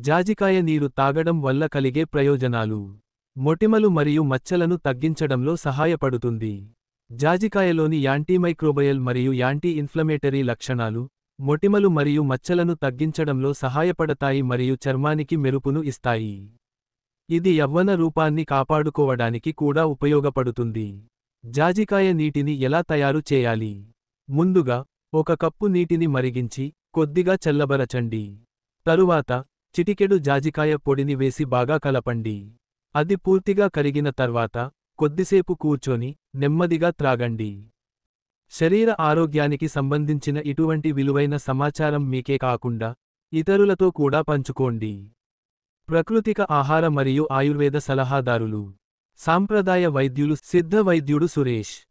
జాజికాయ నీరు తాగడం వల్ల కలిగే ప్రయోజనాలు. మొటిమలు మరియు మచ్చలను తగ్గించడంలో సహాయపడుతుంది. జాజికాయలోని యాంటీమైక్రోబయల్ మరియు యాంటీ ఇన్ఫ్లమేటరీ లక్షణాలు, మొటిమలు మరియు మచ్చలను తగ్గించడంలో సహాయపడతాయి మరియు చర్మానికి మెరుపును ఇస్తాయి. ఇది యవ్వన రూపాన్ని కాపాడుకోవడానికి కూడా ఉపయోగపడుతుంది. జాజికాయ నీటిని ఎలా తయారు చేయాలి? ముందుగా, ఒక కప్పు నీటిని మరిగించి, కొద్దిగా చల్లబరచండి. తరువాత, చిటికెడు జాజికాయ పొడిని వేసి బాగా కలపండి. అది పూర్తిగా కరిగిన తర్వాత, కొద్దిసేపు కూర్చొని, నెమ్మదిగా త్రాగండి. శరీర ఆరోగ్యానికి సంబంధించిన ఇటువంటి విలువైన సమాచారం మీకే కాకుండా, ఇతరులతో కూడా పంచుకోండి. ప్రకృతిక ఆహార మరియు ఆయుర్వేద సలహాదారులు. సాంప్రదాయ వైద్యులు సిద్ధ వైద్యుడు సురేష్.